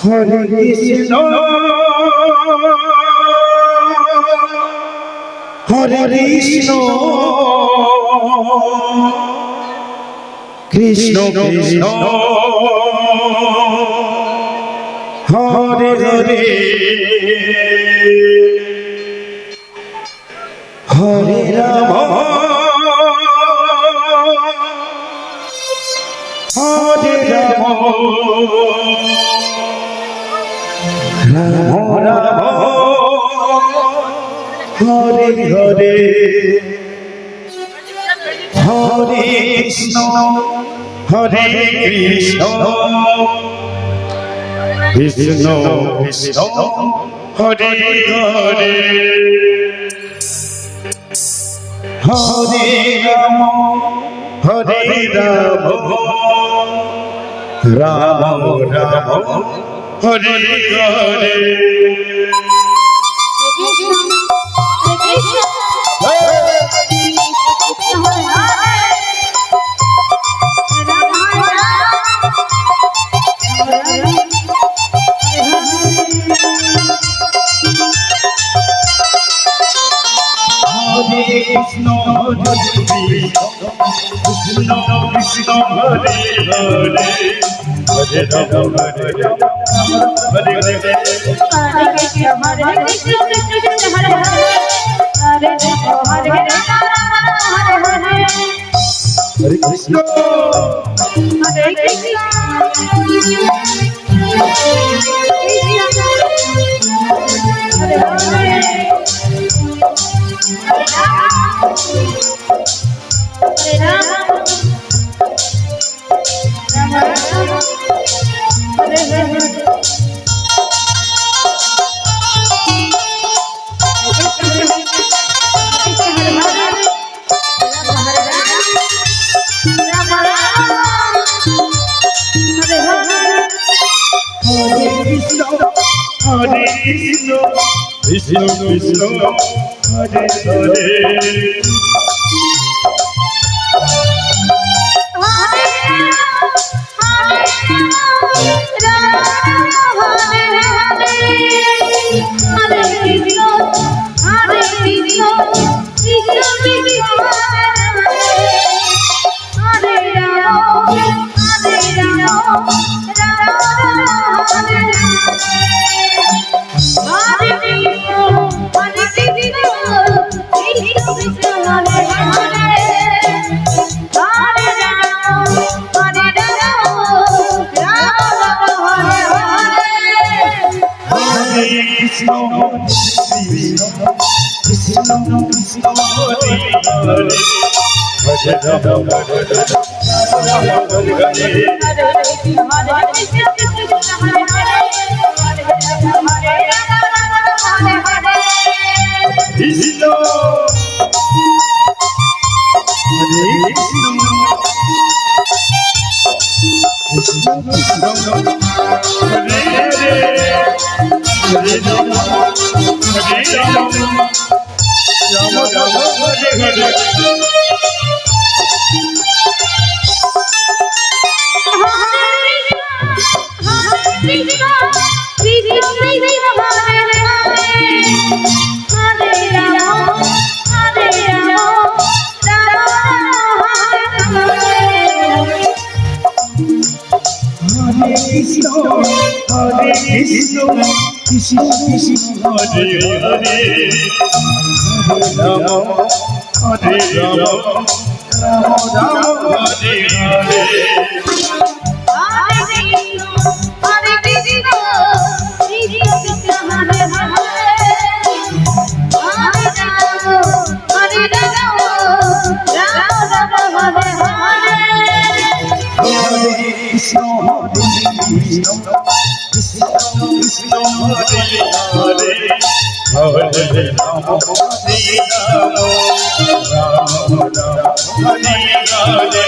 Hare Krishna Hare Krishna Krishna Krishna Hare Hare Hare Ram Hare Ram Ram Ram Hare Hare Hare Krishna Hare Krishna Krishna Krishna Hare Hare Hare Ram Hare Ram Ram Ram Hare Hare Krishna Krishna Krishna Hare Hare Hare Ram Hare Ram Hare Hare Hare Krishna Hare Krishna Krishna Hare Hare Hare Ram Hare Ram Hare Hare Hare Krishna Hare Krishna Hare Hare Krishna Krishna Hare Hare Krishna Krishna Krishna Hare Hare Hare Ram Hare Ram Hare Hare Krishna Hare Krishna Krishna Krishna Hare Hare Hare Ram Hare Ram Ram Ram Hare Hare Krishna Hare Krishna Krishna Krishna Hare Hare Hare Ram Hare Ram Ram Ram Hare Hare Krishna Krishna Krishna Krishna Hare Hare Hare Ram Hare Ram Ram Ram Hare Hare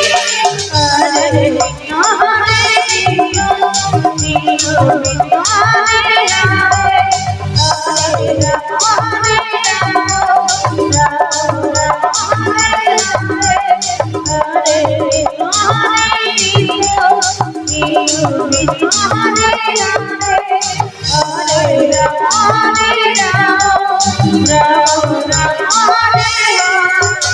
Ram Ram Ram Hare Ram